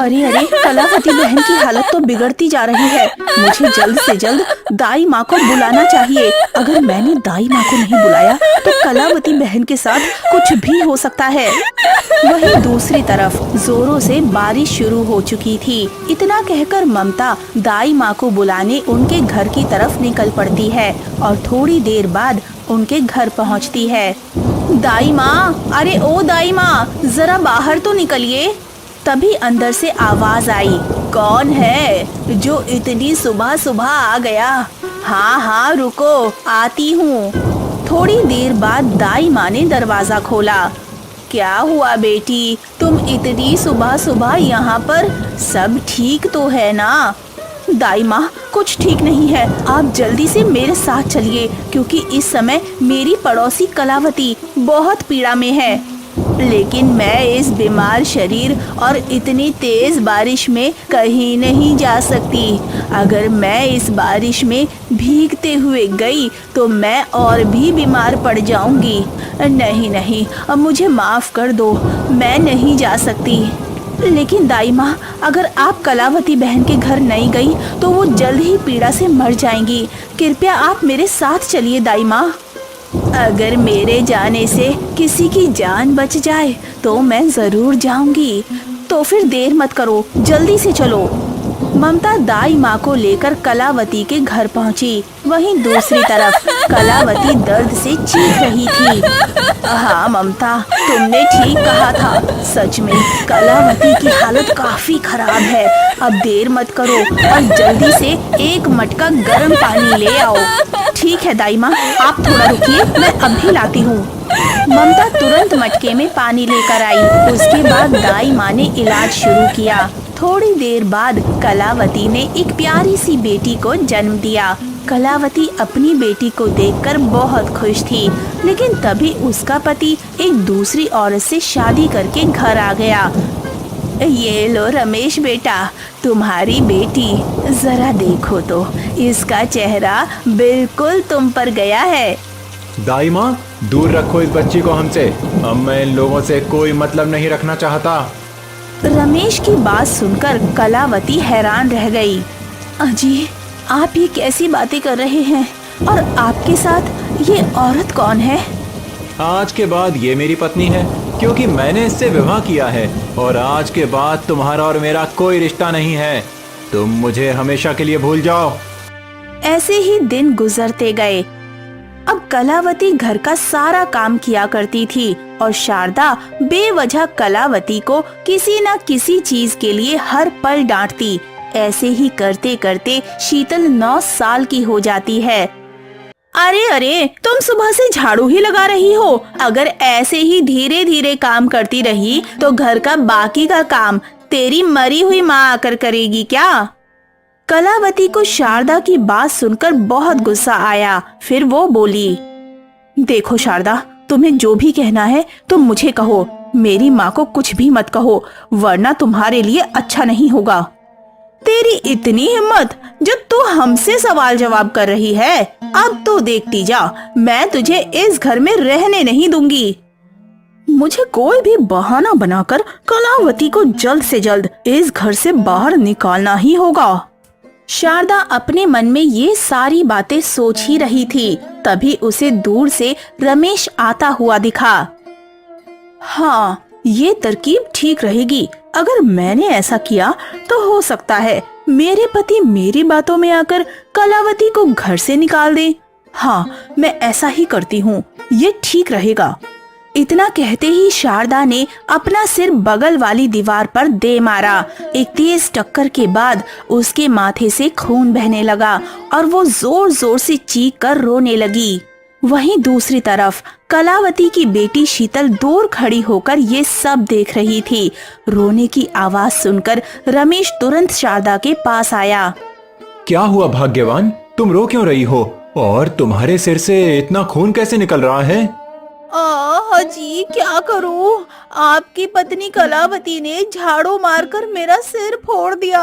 अरे अरे, कलावती बहन की हालत तो बिगड़ती जा रही है। मुझे जल्द से जल्द दाई माँ को बुलाना चाहिए। अगर मैंने दाई माँ को नहीं बुलाया तो कलावती बहन के साथ कुछ भी हो सकता है। वहीं दूसरी तरफ जोरों से बारिश शुरू हो चुकी थी। इतना कहकर ममता दाई माँ को बुलाने उनके घर की तरफ निकल पड़ती है और थोड़ी देर बाद उनके घर पहुँचती है। दाई माँ, अरे ओ दाई माँ, जरा बाहर तो निकलिए। तभी अंदर से आवाज आई, कौन है जो इतनी सुबह सुबह आ गया? हाँ हाँ रुको, आती हूँ। थोड़ी देर बाद दाई माँ ने दरवाजा खोला। क्या हुआ बेटी, तुम इतनी सुबह सुबह यहाँ पर? सब ठीक तो है ना? दाई माँ, कुछ ठीक नहीं है। आप जल्दी से मेरे साथ चलिए, क्योंकि इस समय मेरी पड़ोसी कलावती बहुत पीड़ा में है। लेकिन मैं इस बीमार शरीर और इतनी तेज बारिश में कहीं नहीं जा सकती। अगर मैं इस बारिश में भीगते हुए गई तो मैं और भी बीमार पड़ जाऊंगी। नहीं नहीं, अब मुझे माफ कर दो, मैं नहीं जा सकती। लेकिन दाई माँ, अगर आप कलावती बहन के घर नहीं गई तो वो जल्द ही पीड़ा से मर जाएंगी। कृपया आप मेरे साथ चलिए दाई माँ। अगर मेरे जाने से किसी की जान बच जाए तो मैं जरूर जाऊंगी। तो फिर देर मत करो, जल्दी से चलो। ममता दाई माँ को लेकर कलावती के घर पहुँची। वहीं दूसरी तरफ कलावती दर्द से चीख रही थी। हाँ ममता, तुमने ठीक कहा था। सच में कलावती की हालत काफी खराब है। अब देर मत करो और जल्दी से एक मटका गर्म पानी ले आओ। ठीक है दाई माँ, आप थोड़ा रुकिए, मैं अभी लाती हूँ। ममता तुरंत मटके में पानी लेकर आई। उसके बाद दाई माँ ने इलाज शुरू किया। थोड़ी देर बाद कलावती ने एक प्यारी सी बेटी को जन्म दिया। कलावती अपनी बेटी को देखकर बहुत खुश थी, लेकिन तभी उसका पति एक दूसरी औरत से शादी करके घर आ गया। ये लो रमेश बेटा, तुम्हारी बेटी। जरा देखो तो, इसका चेहरा बिल्कुल तुम पर गया है। दाई माँ, दूर रखो इस बच्ची को हमसे। अब मैं इन लोगों से कोई मतलब नहीं रखना चाहता। रमेश की बात सुनकर कलावती हैरान रह गई। अजी, आप ये कैसी बातें कर रहे हैं? और आपके साथ ये औरत कौन है? आज के बाद ये मेरी पत्नी है, क्योंकि मैंने इससे विवाह किया है। और आज के बाद तुम्हारा और मेरा कोई रिश्ता नहीं है। तुम मुझे हमेशा के लिए भूल जाओ। ऐसे ही दिन गुजरते गए। अब कलावती घर का सारा काम किया करती थी और शारदा बेवजह कलावती को किसी न किसी चीज के लिए हर पल डांटती। ऐसे ही करते करते शीतल 9 साल की हो जाती है। अरे अरे, तुम सुबह से झाड़ू ही लगा रही हो। अगर ऐसे ही धीरे धीरे काम करती रही तो घर का बाकी का काम तेरी मरी हुई माँ आकर करेगी क्या? कलावती को शारदा की बात सुनकर बहुत गुस्सा आया। फिर वो बोली, देखो शारदा, तुम्हें जो भी कहना है तुम मुझे कहो। मेरी माँ को कुछ भी मत कहो, वरना तुम्हारे लिए अच्छा नहीं होगा। तेरी इतनी हिम्मत, जब तू हमसे सवाल जवाब कर रही है। अब तो देखती जा, मैं तुझे इस घर में रहने नहीं दूंगी। मुझे कोई भी बहाना बनाकर कलावती को जल्द से जल्द इस घर से बाहर निकालना ही होगा। शारदा अपने मन में ये सारी बातें सोच ही रही थी। तभी उसे दूर से रमेश आता हुआ दिखा। हाँ, ये तरकीब ठीक रहेगी। अगर मैंने ऐसा किया तो हो सकता है मेरे पति मेरी बातों में आकर कलावती को घर से निकाल दे। हाँ, मैं ऐसा ही करती हूँ, ये ठीक रहेगा। इतना कहते ही शारदा ने अपना सिर बगल वाली दीवार पर दे मारा। एक तेज टक्कर के बाद उसके माथे से खून बहने लगा और वो जोर जोर से चीख कर रोने लगी। वहीं दूसरी तरफ कलावती की बेटी शीतल दूर खड़ी होकर ये सब देख रही थी। रोने की आवाज सुनकर रमेश तुरंत शारदा के पास आया। क्या हुआ भाग्यवान, तुम रो क्यों रही हो? और तुम्हारे सिर से इतना खून कैसे निकल रहा है? जी, क्या करूं? आपकी पत्नी कलावती ने झाड़ू मारकर मेरा सिर फोड़ दिया।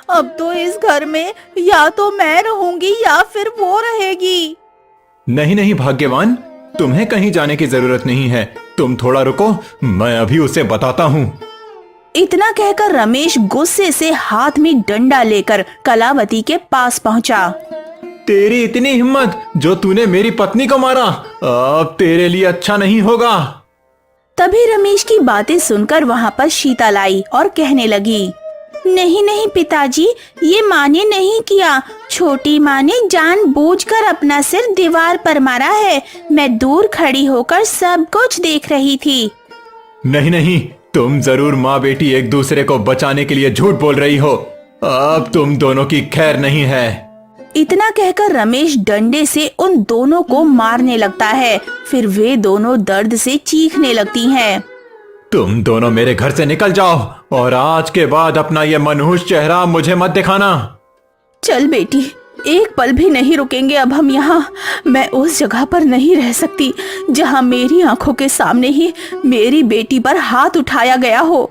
अब तो इस घर में या तो मैं रहूंगी या फिर वो रहेगी। नहीं नहीं भाग्यवान, तुम्हें कहीं जाने की जरूरत नहीं है। तुम थोड़ा रुको, मैं अभी उसे बताता हूँ। इतना कहकर रमेश गुस्से से हाथ में डंडा लेकर कलावती के पास पहुंचा। तेरी इतनी हिम्मत जो तूने मेरी पत्नी को मारा, अब तेरे लिए अच्छा नहीं होगा। तभी रमेश की बातें सुनकर वहाँ पर शीतल आई और कहने लगी, नहीं नहीं पिताजी, ये माँ ने नहीं किया। छोटी माँ ने जानबूझकर अपना सिर दीवार पर मारा है। मैं दूर खड़ी होकर सब कुछ देख रही थी। नहीं नहीं, तुम जरूर माँ बेटी एक दूसरे को बचाने के लिए झूठ बोल रही हो। अब तुम दोनों की खैर नहीं है। इतना कहकर रमेश डंडे से उन दोनों को मारने लगता है। फिर वे दोनों दर्द से चीखने लगती हैं। तुम दोनों मेरे घर से निकल जाओ और आज के बाद अपना ये मनहूस चेहरा मुझे मत दिखाना। चल बेटी, एक पल भी नहीं रुकेंगे अब हम यहाँ। मैं उस जगह पर नहीं रह सकती जहाँ मेरी आंखों के सामने ही मेरी बेटी पर हाथ उठाया गया हो।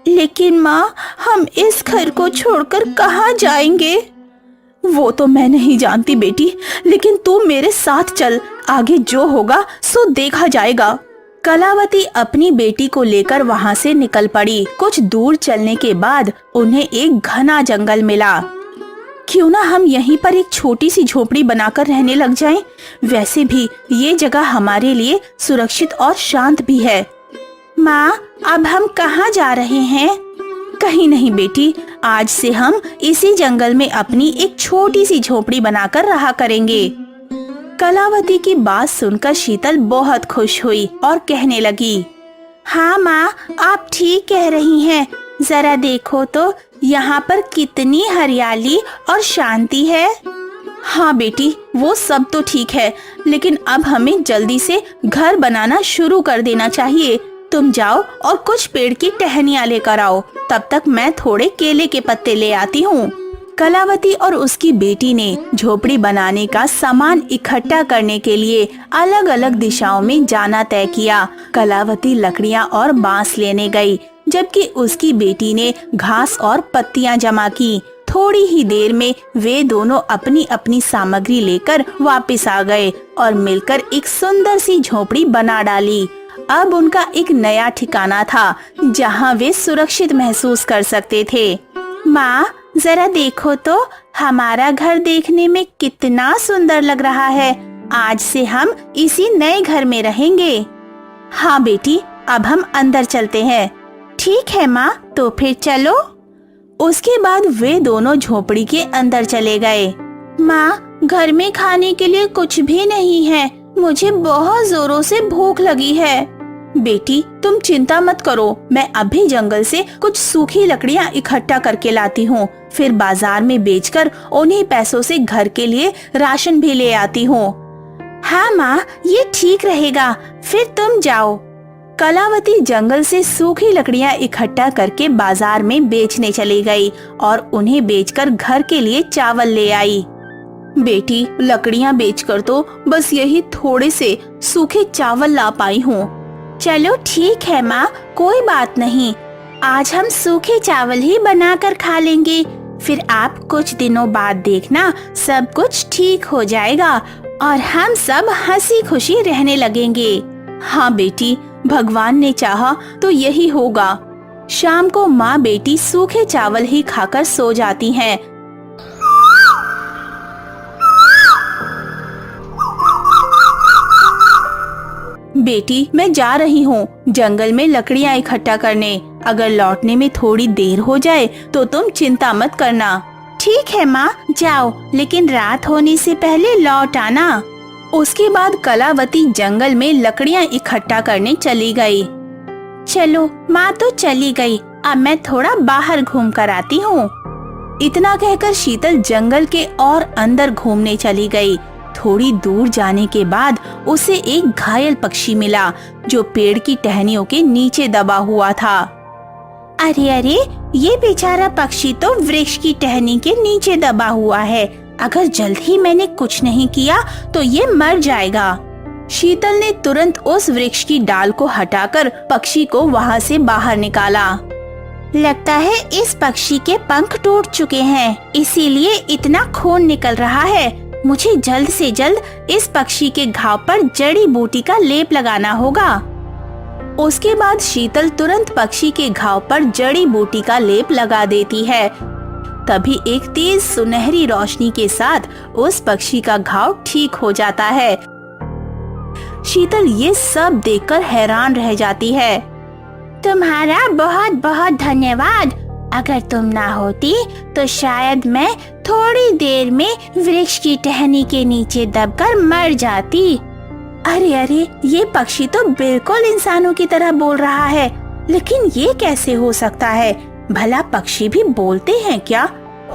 लेकिन माँ, हम इस घर को छोड़कर कहाँ जाएंगे? वो तो मैं नहीं जानती बेटी, लेकिन तू मेरे साथ चल। आगे जो होगा सो देखा जाएगा। कलावती अपनी बेटी को लेकर वहाँ से निकल पड़ी। कुछ दूर चलने के बाद उन्हें एक घना जंगल मिला। क्यों ना हम यहीं पर एक छोटी सी झोपड़ी बनाकर रहने लग जाएं? वैसे भी ये जगह हमारे लिए सुरक्षित और शांत भी है। माँ, अब हम कहाँ जा रहे हैं? कहीं नहीं बेटी, आज से हम इसी जंगल में अपनी एक छोटी सी झोपड़ी बनाकर रहा करेंगे। कलावती की बात सुनकर शीतल बहुत खुश हुई और कहने लगी, हाँ माँ, आप ठीक कह रही हैं। जरा देखो तो यहाँ पर कितनी हरियाली और शांति है। हाँ बेटी, वो सब तो ठीक है, लेकिन अब हमें जल्दी से घर बनाना शुरू कर देना चाहिए। तुम जाओ और कुछ पेड़ की टहनियाँ लेकर आओ। तब तक मैं थोड़े केले के पत्ते ले आती हूँ। कलावती और उसकी बेटी ने झोपड़ी बनाने का सामान इकट्ठा करने के लिए अलग अलग दिशाओं में जाना तय किया। कलावती लकड़ियाँ और बांस लेने गई, जबकि उसकी बेटी ने घास और पत्तियाँ जमा की। थोड़ी ही देर में वे दोनों अपनी अपनी सामग्री लेकर वापस आ गए और मिलकर एक सुंदर सी झोपड़ी बना डाली। अब उनका एक नया ठिकाना था जहाँ वे सुरक्षित महसूस कर सकते थे। माँ, जरा देखो तो हमारा घर देखने में कितना सुंदर लग रहा है। आज से हम इसी नए घर में रहेंगे। हाँ बेटी, अब हम अंदर चलते हैं। ठीक है माँ, तो फिर चलो। उसके बाद वे दोनों झोपड़ी के अंदर चले गए। माँ, घर में खाने के लिए कुछ भी नहीं है। मुझे बहुत जोरों से भूख लगी है। बेटी, तुम चिंता मत करो, मैं अभी जंगल से कुछ सूखी लकड़ियाँ इकट्ठा करके लाती हूँ। फिर बाजार में बेचकर उन्हीं पैसों से घर के लिए राशन भी ले आती हूँ। हाँ माँ, ये ठीक रहेगा। फिर तुम जाओ। कलावती जंगल से सूखी लकड़ियाँ इकट्ठा करके बाजार में बेचने चली गई और उन्हें बेचकर घर के लिए चावल ले आई। बेटी, लकड़ियाँ बेचकर तो बस यही थोड़े से सूखे चावल ला पाई हूँ। चलो ठीक है माँ, कोई बात नहीं। आज हम सूखे चावल ही बनाकर खा लेंगे। फिर आप कुछ दिनों बाद देखना, सब कुछ ठीक हो जाएगा और हम सब हंसी खुशी रहने लगेंगे। हाँ बेटी, भगवान ने चाहा तो यही होगा। शाम को माँ बेटी सूखे चावल ही खाकर सो जाती हैं। बेटी, मैं जा रही हूँ जंगल में लकड़ियाँ इकट्ठा करने। अगर लौटने में थोड़ी देर हो जाए तो तुम चिंता मत करना। ठीक है माँ, जाओ, लेकिन रात होने से पहले लौट आना। उसके बाद कलावती जंगल में लकड़ियाँ इकट्ठा करने चली गई। चलो, माँ तो चली गई, अब मैं थोड़ा बाहर घूम कर आती हूँ। इतना कहकर शीतल जंगल के और अंदर घूमने चली गई। थोड़ी दूर जाने के बाद उसे एक घायल पक्षी मिला जो पेड़ की टहनियों के नीचे दबा हुआ था। अरे अरे, ये बेचारा पक्षी तो वृक्ष की टहनी के नीचे दबा हुआ है। अगर जल्द ही मैंने कुछ नहीं किया तो ये मर जाएगा। शीतल ने तुरंत उस वृक्ष की डाल को हटाकर पक्षी को वहाँ से बाहर निकाला। लगता है इस पक्षी के पंख टूट चुके हैं, इसीलिए इतना खून निकल रहा है। मुझे जल्द से जल्द इस पक्षी के घाव पर जड़ी बूटी का लेप लगाना होगा। उसके बाद शीतल तुरंत पक्षी के घाव पर जड़ी बूटी का लेप लगा देती है। तभी एक तेज सुनहरी रोशनी के साथ उस पक्षी का घाव ठीक हो जाता है। शीतल ये सब देखकर हैरान रह जाती है। तुम्हारा बहुत बहुत धन्यवाद। अगर तुम ना होती तो शायद मैं थोड़ी देर में वृक्ष की टहनी के नीचे दबकर मर जाती। अरे अरे, ये पक्षी तो बिल्कुल इंसानों की तरह बोल रहा है, लेकिन ये कैसे हो सकता है? भला पक्षी भी बोलते हैं क्या?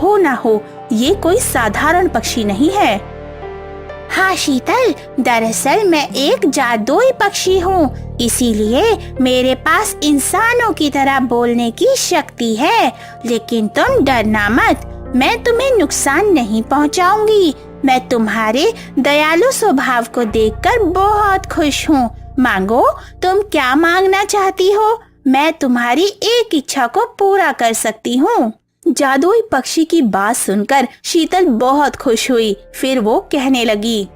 हो ना हो ये कोई साधारण पक्षी नहीं है। हाँ शीतल, दरअसल मैं एक जादुई पक्षी हूँ, इसीलिए मेरे पास इंसानों की तरह बोलने की शक्ति है। लेकिन तुम डरना मत, मैं तुम्हें नुकसान नहीं पहुँचाऊंगी। मैं तुम्हारे दयालु स्वभाव को देखकर बहुत खुश हूँ। मांगो, तुम क्या मांगना चाहती हो? मैं तुम्हारी एक इच्छा को पूरा कर सकती हूँ। जादुई पक्षी की बात सुनकर शीतल बहुत खुश हुई। फिर वो कहने लगी,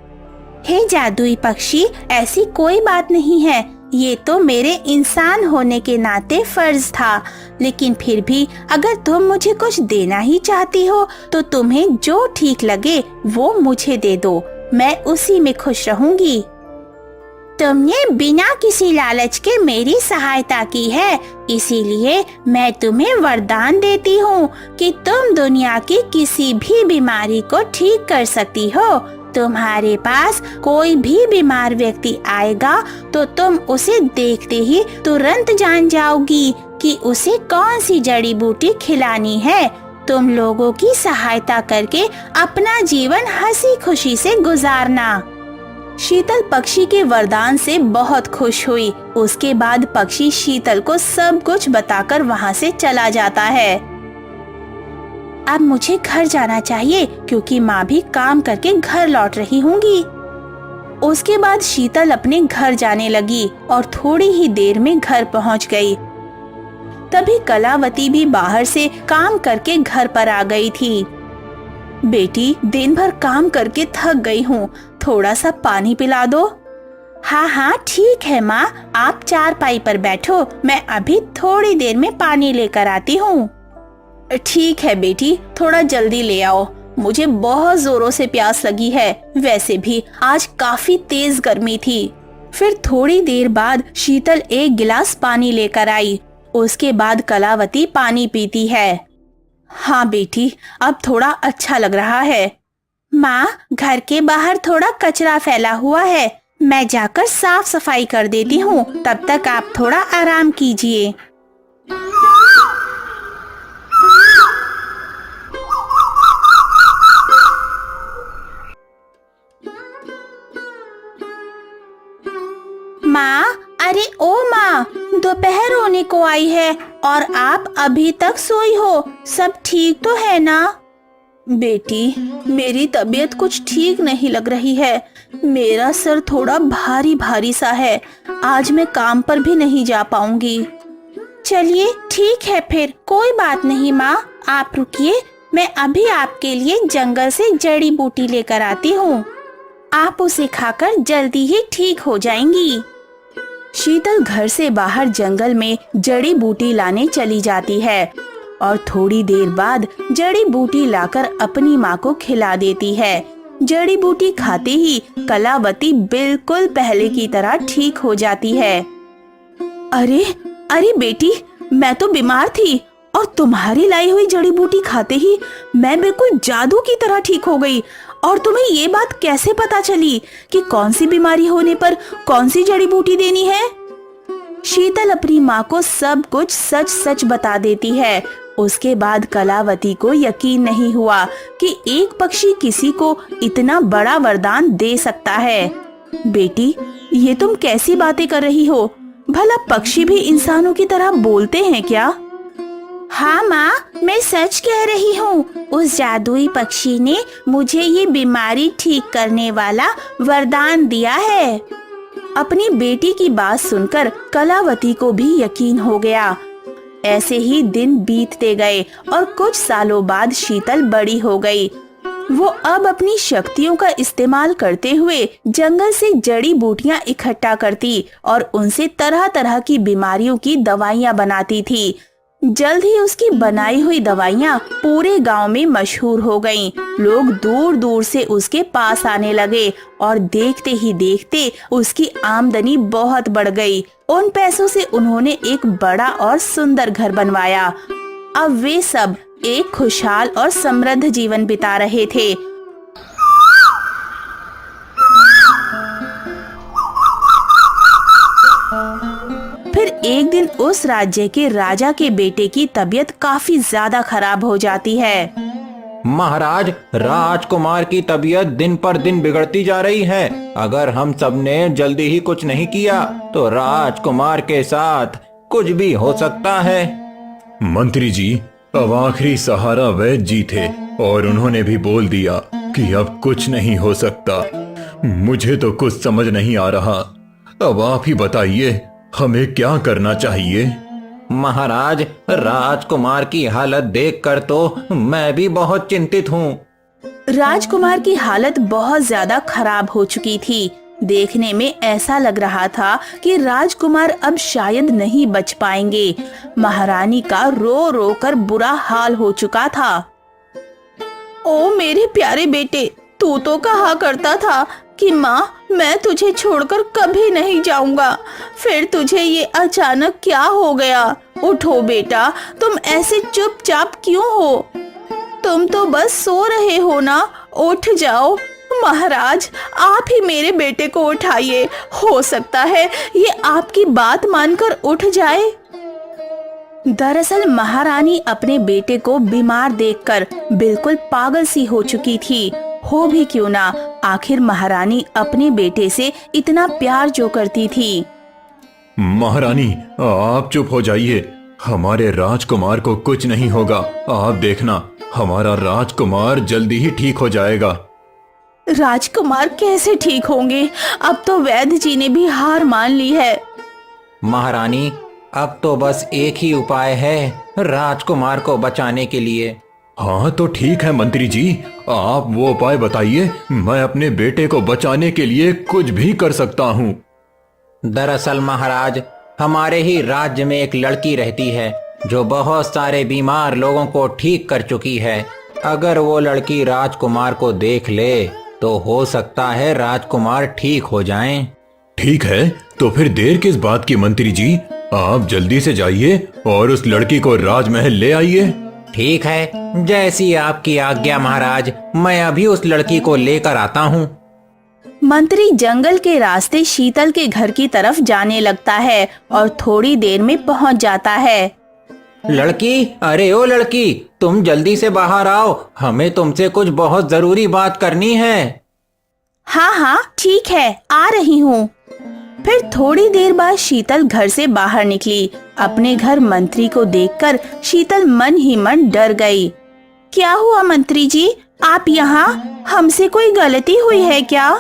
हे जादुई पक्षी, ऐसी कोई बात नहीं है। ये तो मेरे इंसान होने के नाते फर्ज था, लेकिन फिर भी अगर तुम मुझे कुछ देना ही चाहती हो तो तुम्हें जो ठीक लगे वो मुझे दे दो, मैं उसी में खुश रहूंगी। तुमने बिना किसी लालच के मेरी सहायता की है, इसीलिए मैं तुम्हें वरदान देती हूँ कि तुम दुनिया की किसी भी बीमारी को ठीक कर सकती हो। तुम्हारे पास कोई भी बीमार व्यक्ति आएगा तो तुम उसे देखते ही तुरंत जान जाओगी कि उसे कौन सी जड़ी बूटी खिलानी है। तुम लोगों की सहायता करके अपना जीवन हंसी खुशी से गुजारना। शीतल पक्षी के वरदान से बहुत खुश हुई। उसके बाद पक्षी शीतल को सब कुछ बताकर वहाँ से चला जाता है। अब मुझे घर जाना चाहिए क्योंकि माँ भी काम करके घर लौट रही होंगी। उसके बाद शीतल अपने घर जाने लगी और थोड़ी ही देर में घर पहुँच गई। तभी कलावती भी बाहर से काम करके घर पर आ गई थी। बेटी, दिन भर काम करके थक गई हूँ, थोड़ा सा पानी पिला दो। हाँ हाँ ठीक है माँ, आप चारपाई पर बैठो, मैं अभी थोड़ी देर में पानी लेकर आती हूँ। ठीक है बेटी, थोड़ा जल्दी ले आओ, मुझे बहुत जोरों से प्यास लगी है। वैसे भी आज काफी तेज गर्मी थी। फिर थोड़ी देर बाद शीतल एक गिलास पानी लेकर आई। उसके बाद कलावती पानी पीती है। हाँ बेटी, अब थोड़ा अच्छा लग रहा है। माँ, घर के बाहर थोड़ा कचरा फैला हुआ है, मैं जाकर साफ सफाई कर देती हूँ, तब तक आप थोड़ा आराम कीजिए। माँ, अरे ओ माँ, दोपहर होने को आई है और आप अभी तक सोई हो, सब ठीक तो है ना? बेटी, मेरी तबीयत कुछ ठीक नहीं लग रही है, मेरा सर थोड़ा भारी भारी सा है, आज मैं काम पर भी नहीं जा पाऊंगी। चलिए ठीक है, फिर कोई बात नहीं माँ, आप रुकिए, मैं अभी आपके लिए जंगल से जड़ी बूटी लेकर आती हूँ, आप उसे खाकर जल्दी ही ठीक हो जाएंगी। शीतल घर से बाहर जंगल में जड़ी बूटी लाने चली जाती है और थोड़ी देर बाद जड़ी बूटी लाकर अपनी माँ को खिला देती है। जड़ी बूटी खाते ही कलावती बिल्कुल पहले की तरह ठीक हो जाती है। अरे अरे बेटी, मैं तो बीमार थी और तुम्हारी लाई हुई जड़ी बूटी खाते ही मैं बिल्कुल जादू की तरह ठीक हो गई। और तुम्हें ये बात कैसे पता चली कि कौन सी बीमारी होने पर कौन सी जड़ी बूटी देनी है? शीतल अपनी माँ को सब कुछ सच सच बता देती है। उसके बाद कलावती को यकीन नहीं हुआ कि एक पक्षी किसी को इतना बड़ा वरदान दे सकता है। बेटी, ये तुम कैसी बातें कर रही हो? भला पक्षी भी इंसानों की तरह बोलते हैं क्या? हाँ माँ, मैं सच कह रही हूँ, उस जादुई पक्षी ने मुझे ये बीमारी ठीक करने वाला वरदान दिया है। अपनी बेटी की बात सुनकर कलावती को भी यकीन हो गया। ऐसे ही दिन बीतते गए और कुछ सालों बाद शीतल बड़ी हो गई। वो अब अपनी शक्तियों का इस्तेमाल करते हुए जंगल से जड़ी बूटियां इकट्ठा करती और उनसे तरह तरह की बीमारियों की दवाइयां बनाती थी। जल्द ही उसकी बनाई हुई दवाइयां पूरे गांव में मशहूर हो गईं। लोग दूर दूर से उसके पास आने लगे और देखते ही देखते उसकी आमदनी बहुत बढ़ गई। उन पैसों से उन्होंने एक बड़ा और सुंदर घर बनवाया। अब वे सब एक खुशहाल और समृद्ध जीवन बिता रहे थे। फिर एक दिन उस राज्य के राजा के बेटे की तबीयत काफी ज्यादा खराब हो जाती है। महाराज, राजकुमार की तबीयत दिन पर दिन बिगड़ती जा रही है। अगर हम सब ने जल्दी ही कुछ नहीं किया तो राजकुमार के साथ कुछ भी हो सकता है। मंत्री जी, अब आखिरी सहारा वैद्य जी थे और उन्होंने भी बोल दिया कि अब कुछ नहीं हो सकता। मुझे तो कुछ समझ नहीं आ रहा। अब आप ही बताइए, हमें क्या करना चाहिए? महाराज, राजकुमार की हालत देखकर तो मैं भी बहुत चिंतित हूँ। राजकुमार की हालत बहुत ज्यादा खराब हो चुकी थी। देखने में ऐसा लग रहा था कि राजकुमार अब शायद नहीं बच पाएंगे। महारानी का रो रो कर बुरा हाल हो चुका था। ओ मेरे प्यारे बेटे, तू तो कहा करता था कि माँ, मैं तुझे छोड़कर कभी नहीं जाऊंगा। फिर तुझे ये अचानक क्या हो गया? उठो बेटा, तुम ऐसे चुपचाप क्यों हो? तुम तो बस सो रहे हो ना, उठ जाओ। महाराज, आप ही मेरे बेटे को उठाइए। हो सकता है ये आपकी बात मानकर उठ जाए। दरअसल महारानी अपने बेटे को बीमार देखकर बिल्कुल पागल सी हो चुकी थी। हो भी क्यों ना, आखिर महारानी अपने बेटे से इतना प्यार जो करती थी। महारानी, आप चुप हो जाइए। हमारे राजकुमार को कुछ नहीं होगा। आप देखना, हमारा राजकुमार जल्दी ही ठीक हो जाएगा। राजकुमार कैसे ठीक होंगे? अब तो वैद्य जी ने भी हार मान ली है। महारानी, अब तो बस एक ही उपाय है राजकुमार को बचाने के लिए। हाँ तो ठीक है मंत्री जी, आप वो उपाय बताइए। मैं अपने बेटे को बचाने के लिए कुछ भी कर सकता हूँ। दरअसल महाराज, हमारे ही राज्य में एक लड़की रहती है जो बहुत सारे बीमार लोगों को ठीक कर चुकी है। अगर वो लड़की राजकुमार को देख ले तो हो सकता है राजकुमार ठीक हो जाएं। ठीक है, तो फिर देर किस बात की मंत्री जी? आप जल्दी से जाइए और उस लड़की को राजमहल ले आइए। ठीक है, जैसी आपकी आज्ञा महाराज। मैं अभी उस लड़की को लेकर आता हूँ। मंत्री जंगल के रास्ते शीतल के घर की तरफ जाने लगता है और थोड़ी देर में पहुंच जाता है। लड़की, अरे ओ लड़की, तुम जल्दी से बाहर आओ। हमें तुमसे कुछ बहुत जरूरी बात करनी है। हाँ हाँ ठीक है, आ रही हूँ। फिर थोड़ी देर बाद शीतल घर से बाहर निकली। अपने घर मंत्री को देखकर शीतल मन ही मन डर गई। क्या हुआ मंत्री जी, आप यहाँ? हमसे कोई गलती हुई है क्या?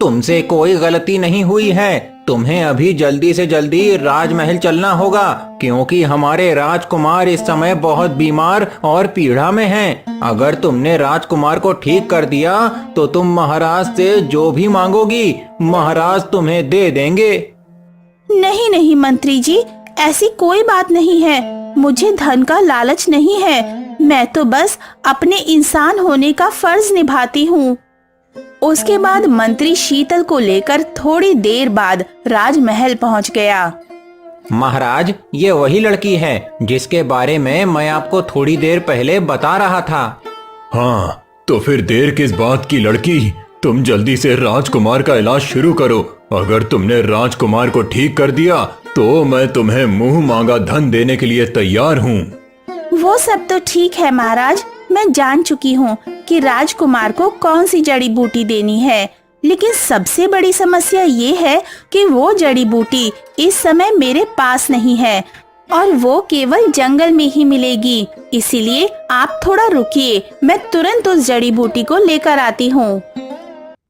तुमसे कोई गलती नहीं हुई है। तुम्हें अभी जल्दी से जल्दी राजमहल चलना होगा, क्योंकि हमारे राजकुमार इस समय बहुत बीमार और पीड़ा में हैं। अगर तुमने राजकुमार को ठीक कर दिया तो तुम महाराज से जो भी मांगोगी महाराज तुम्हें दे देंगे। नहीं नहीं मंत्री जी, ऐसी कोई बात नहीं है। मुझे धन का लालच नहीं है। मैं तो बस अपने इंसान होने का फर्ज निभाती हूँ। उसके बाद मंत्री शीतल को लेकर थोड़ी देर बाद राजमहल पहुँच गया। महाराज, ये वही लड़की है जिसके बारे में मैं आपको थोड़ी देर पहले बता रहा था। हाँ, तो फिर देर किस बात की लड़की? तुम जल्दी से राजकुमार का इलाज शुरू करो। अगर तुमने राजकुमार को ठीक कर दिया तो मैं तुम्हें मुंह मांगा धन देने के लिए तैयार हूँ। वो सब तो ठीक है महाराज, मैं जान चुकी हूँ कि राजकुमार को कौन सी जड़ी बूटी देनी है। लेकिन सबसे बड़ी समस्या ये है कि वो जड़ी बूटी इस समय मेरे पास नहीं है और वो केवल जंगल में ही मिलेगी। इसीलिए आप थोड़ा रुकिए, मैं तुरंत उस जड़ी बूटी को लेकर आती हूँ।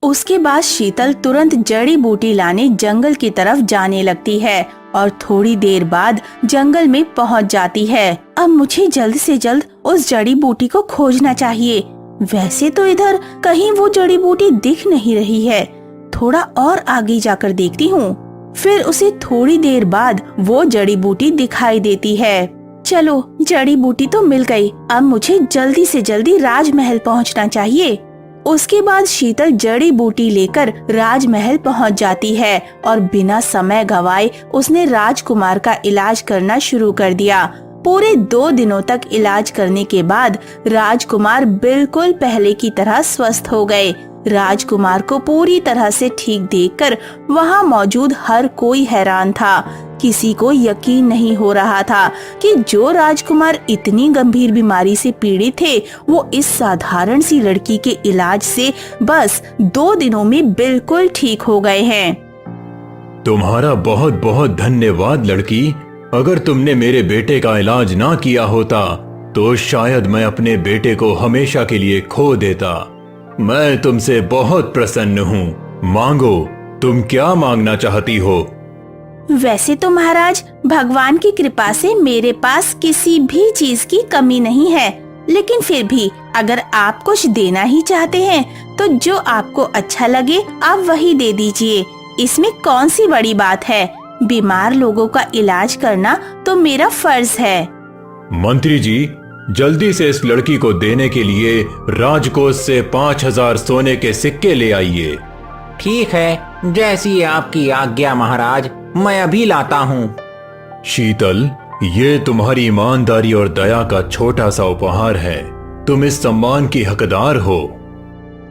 उसके बाद शीतल तुरंत जड़ी बूटी लाने जंगल की तरफ जाने लगती है और थोड़ी देर बाद जंगल में पहुंच जाती है। अब मुझे जल्द से जल्द उस जड़ी बूटी को खोजना चाहिए। वैसे तो इधर कहीं वो जड़ी बूटी दिख नहीं रही है, थोड़ा और आगे जाकर देखती हूँ। फिर उसे थोड़ी देर बाद वो जड़ी बूटी दिखाई देती है। चलो, जड़ी बूटी तो मिल गई, अब मुझे जल्दी से जल्दी राजमहल पहुँचना चाहिए। उसके बाद शीतल जड़ी बूटी लेकर राजमहल पहुंच जाती है और बिना समय गवाए उसने राजकुमार का इलाज करना शुरू कर दिया। पूरे 2 दिनों तक इलाज करने के बाद राजकुमार बिल्कुल पहले की तरह स्वस्थ हो गए। राजकुमार को पूरी तरह से ठीक देखकर वहां मौजूद हर कोई हैरान था। किसी को यकीन नहीं हो रहा था कि जो राजकुमार इतनी गंभीर बीमारी से पीड़ित थे, वो इस साधारण सी लड़की के इलाज से बस 2 दिनों में बिल्कुल ठीक हो गए हैं। तुम्हारा बहुत बहुत धन्यवाद लड़की। अगर तुमने मेरे बेटे का इलाज ना किया होता तो शायद मैं अपने बेटे को हमेशा के लिए खो देता। मैं तुमसे बहुत प्रसन्न हूँ। मांगो, तुम क्या मांगना चाहती हो? वैसे तो महाराज, भगवान की कृपा से मेरे पास किसी भी चीज की कमी नहीं है, लेकिन फिर भी अगर आप कुछ देना ही चाहते हैं तो जो आपको अच्छा लगे आप वही दे दीजिए। इसमें कौन सी बड़ी बात है? बीमार लोगों का इलाज करना तो मेरा फर्ज है। मंत्री जी, जल्दी से इस लड़की को देने के लिए राजकोष से 5000 सोने के सिक्के ले आइए। ठीक है, जैसी आपकी आज्ञा महाराज, मैं अभी लाता हूँ। शीतल, ये तुम्हारी ईमानदारी और दया का छोटा सा उपहार है। तुम इस सम्मान की हकदार हो।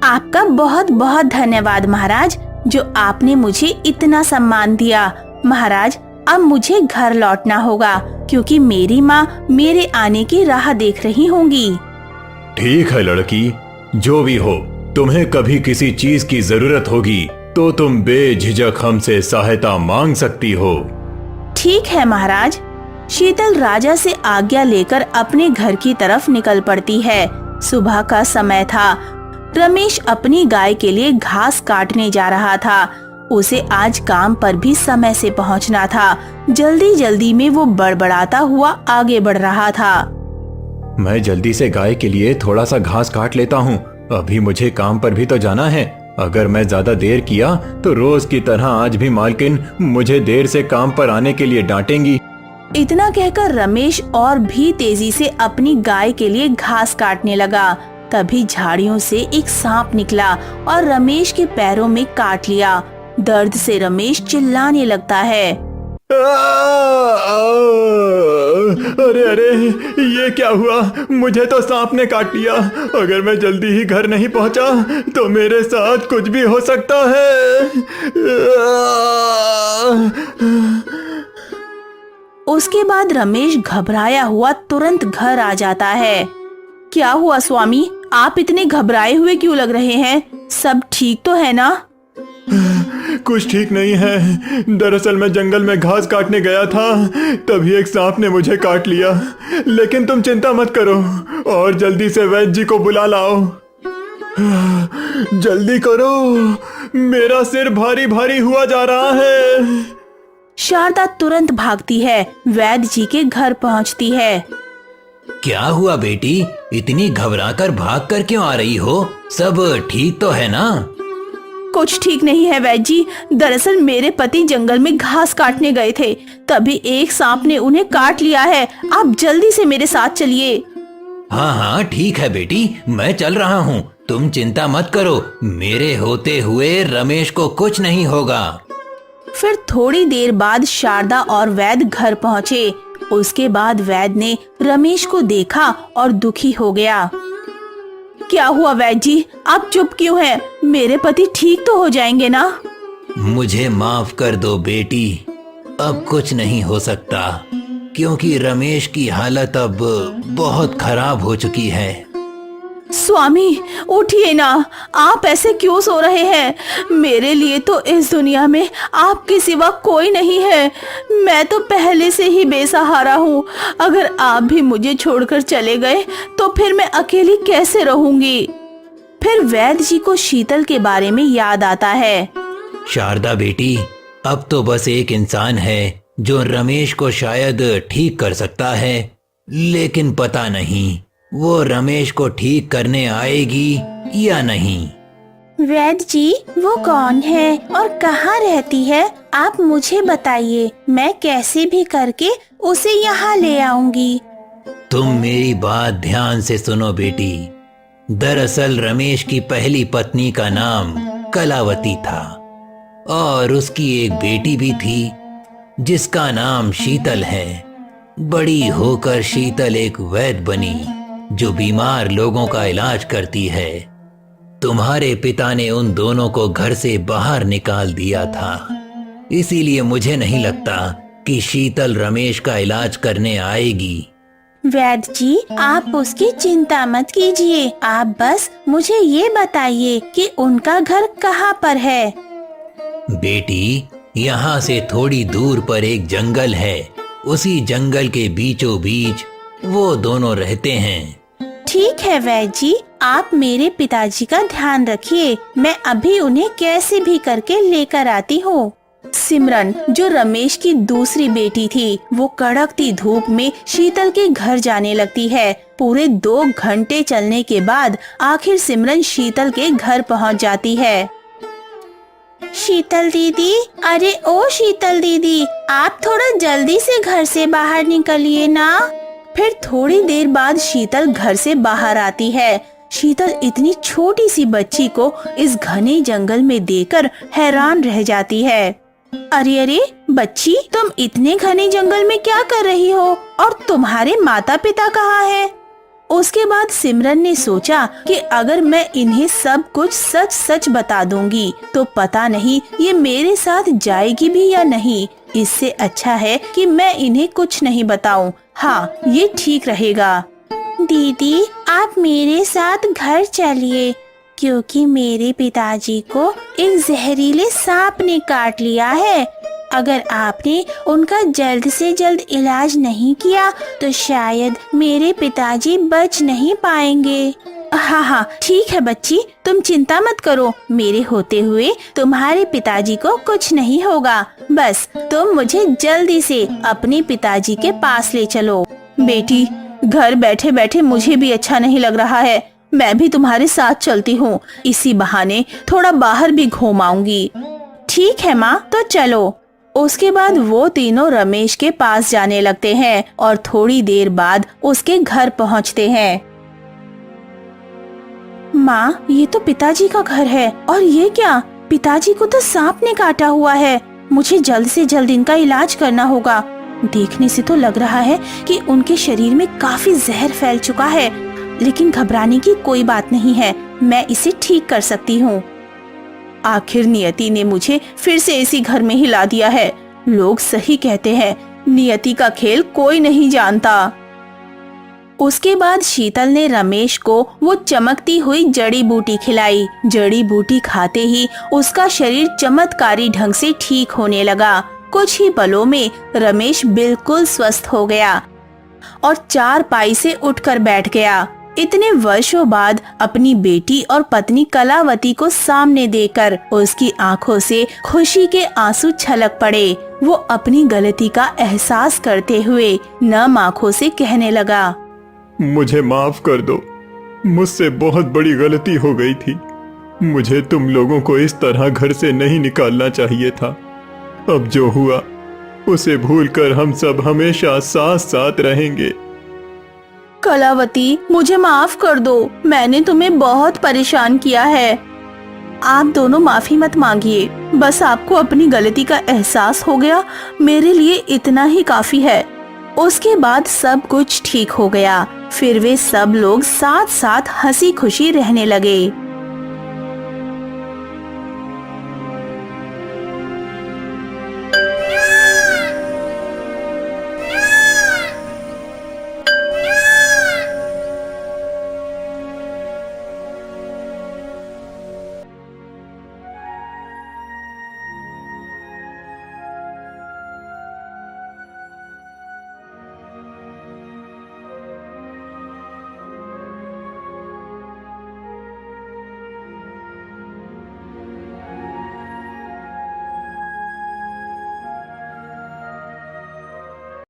आपका बहुत बहुत धन्यवाद महाराज, जो आपने मुझे इतना सम्मान दिया। महाराज, अब मुझे घर लौटना होगा क्योंकि मेरी माँ मेरे आने की राह देख रही होंगी। ठीक है लड़की, जो भी हो, तुम्हें कभी किसी चीज की जरूरत होगी तो तुम बेझिझक हमसे सहायता मांग सकती हो। ठीक है महाराज। शीतल राजा से आज्ञा लेकर अपने घर की तरफ निकल पड़ती है। सुबह का समय था। रमेश अपनी गाय के लिए घास काटने जा रहा था। उसे आज काम पर भी समय से पहुंचना था। जल्दी जल्दी में वो बड़बड़ाता हुआ आगे बढ़ रहा था। मैं जल्दी से गाय के लिए थोड़ा सा घास काट लेता हूँ। अभी मुझे काम पर भी तो जाना है। अगर मैं ज्यादा देर किया तो रोज की तरह आज भी मालकिन मुझे देर से काम पर आने के लिए डांटेंगी। इतना कहकर रमेश और भी तेजी से अपनी गाय के लिए घास काटने लगा। तभी झाड़ियों से एक सांप निकला और रमेश के पैरों में काट लिया। दर्द से रमेश चिल्लाने लगता है। अरे अरे, ये क्या हुआ? मुझे तो सांप ने काट लिया। अगर मैं जल्दी ही घर नहीं पहुंचा तो मेरे साथ कुछ भी हो सकता है। उसके बाद रमेश घबराया हुआ तुरंत घर आ जाता है। क्या हुआ स्वामी, आप इतने घबराए हुए क्यों लग रहे हैं? सब ठीक तो है ना? कुछ ठीक नहीं है। दरअसल मैं जंगल में घास काटने गया था, तभी एक सांप ने मुझे काट लिया। लेकिन तुम चिंता मत करो और जल्दी से वैद्य जी को बुला लाओ। जल्दी करो, मेरा सिर भारी भारी हुआ जा रहा है। शारदा तुरंत भागती है, वैद्य जी के घर पहुंचती है। क्या हुआ बेटी, इतनी घबराकर भागकर क्यों आ रही हो? सब ठीक तो है ना? कुछ ठीक नहीं है वैद्य जी। दरअसल मेरे पति जंगल में घास काटने गए थे, तभी एक सांप ने उन्हें काट लिया है। आप जल्दी से मेरे साथ चलिए। हाँ हाँ ठीक है बेटी, मैं चल रहा हूँ। तुम चिंता मत करो, मेरे होते हुए रमेश को कुछ नहीं होगा। फिर थोड़ी देर बाद शारदा और वैद्य घर पहुँचे। उसके बाद वैद्य ने रमेश को देखा और दुखी हो गया। क्या हुआ वैद्य जी, आप चुप क्यों हैं? मेरे पति ठीक तो हो जाएंगे ना? मुझे माफ कर दो बेटी, अब कुछ नहीं हो सकता क्योंकि रमेश की हालत अब बहुत खराब हो चुकी है। स्वामी उठिए ना, आप ऐसे क्यों सो रहे हैं? मेरे लिए तो इस दुनिया में आपके सिवा कोई नहीं है। मैं तो पहले से ही बेसहारा हूँ। अगर आप भी मुझे छोड़कर चले गए तो फिर मैं अकेली कैसे रहूंगी? फिर वैद्य जी को शीतल के बारे में याद आता है। शारदा बेटी, अब तो बस एक इंसान है जो रमेश को शायद ठीक कर सकता है, लेकिन पता नहीं वो रमेश को ठीक करने आएगी या नहीं। वैद्य जी, वो कौन है और कहाँ रहती है? आप मुझे बताइए, मैं कैसे भी करके उसे यहाँ ले आऊंगी। तुम मेरी बात ध्यान से सुनो बेटी। दरअसल रमेश की पहली पत्नी का नाम कलावती था और उसकी एक बेटी भी थी जिसका नाम शीतल है। बड़ी होकर शीतल एक वैद्य बनी जो बीमार लोगों का इलाज करती है। तुम्हारे पिता ने उन दोनों को घर से बाहर निकाल दिया था, इसीलिए मुझे नहीं लगता कि शीतल रमेश का इलाज करने आएगी। वैद्य जी, आप उसकी चिंता मत कीजिए। आप बस मुझे ये बताइए कि उनका घर कहाँ पर है। बेटी, यहाँ से थोड़ी दूर पर एक जंगल है। उसी जंगल के बीचों बीच वो दोनों रहते हैं। ठीक है वैद्य जी, आप मेरे पिताजी का ध्यान रखिए। मैं अभी उन्हें कैसे भी करके लेकर आती हूँ। सिमरन, जो रमेश की दूसरी बेटी थी, वो कड़कती धूप में शीतल के घर जाने लगती है। पूरे 2 घंटे चलने के बाद आखिर सिमरन शीतल के घर पहुँच जाती है। शीतल दीदी, अरे ओ शीतल दीदी, आप थोड़ा जल्दी से घर से बाहर निकलिए ना। फिर थोड़ी देर बाद शीतल घर से बाहर आती है। शीतल इतनी छोटी सी बच्ची को इस घने जंगल में देखकर हैरान रह जाती है। अरे अरे बच्ची, तुम इतने घने जंगल में क्या कर रही हो और तुम्हारे माता पिता कहाँ हैं? उसके बाद सिमरन ने सोचा कि अगर मैं इन्हें सब कुछ सच सच बता दूंगी तो पता नहीं ये मेरे साथ जाएगी भी या नहीं। इससे अच्छा है कि मैं इन्हें कुछ नहीं बताऊं। हाँ, ये ठीक रहेगा। दीदी, आप मेरे साथ घर चलिए, क्योंकि मेरे पिताजी को एक जहरीले सांप ने काट लिया है। अगर आपने उनका जल्द से जल्द इलाज नहीं किया तो शायद मेरे पिताजी बच नहीं पाएंगे। हाँ हाँ ठीक है बच्ची, तुम चिंता मत करो। मेरे होते हुए तुम्हारे पिताजी को कुछ नहीं होगा। बस तुम मुझे जल्दी से अपने पिताजी के पास ले चलो। बेटी, घर बैठे बैठे मुझे भी अच्छा नहीं लग रहा है। मैं भी तुम्हारे साथ चलती हूँ। इसी बहाने थोड़ा बाहर भी घूम आऊंगी। ठीक है माँ, तो चलो। उसके बाद वो तीनों रमेश के पास जाने लगते हैं और थोड़ी देर बाद उसके घर पहुँचते हैं। माँ, ये तो पिताजी का घर है। और ये क्या? पिताजी को तो सांप ने काटा हुआ है। मुझे जल्द से जल्द इनका इलाज करना होगा। देखने से तो लग रहा है कि उनके शरीर में काफी जहर फैल चुका है, लेकिन घबराने की कोई बात नहीं है। मैं इसे ठीक कर सकती हूँ। आखिर नियति ने मुझे फिर से इसी घर में ही ला दिया है। लोग सही कहते हैं, नियति का खेल कोई नहीं जानता। उसके बाद शीतल ने रमेश को वो चमकती हुई जड़ी बूटी खिलाई। जड़ी बूटी खाते ही उसका शरीर चमत्कारी ढंग से ठीक होने लगा। कुछ ही पलों में रमेश बिल्कुल स्वस्थ हो गया और चारपाई से उठकर बैठ गया। इतने वर्षों बाद अपनी बेटी और पत्नी कलावती को सामने देखकर उसकी आंखों से खुशी के आंसू छलक पड़े। वो अपनी गलती का एहसास करते हुए नम आंखों से कहने लगा, मुझे माफ कर दो। मुझसे बहुत बड़ी गलती हो गई थी। मुझे तुम लोगों को इस तरह घर से नहीं निकालना चाहिए था। अब जो हुआ उसे भूलकर हम सब हमेशा साथ साथ रहेंगे। कलावती, मुझे माफ कर दो। मैंने तुम्हें बहुत परेशान किया है। आप दोनों माफी मत मांगिए। बस आपको अपनी गलती का एहसास हो गया, मेरे लिए इतना ही काफी है। उसके बाद सब कुछ ठीक हो गया। फिर वे सब लोग साथ साथ हंसी खुशी रहने लगे।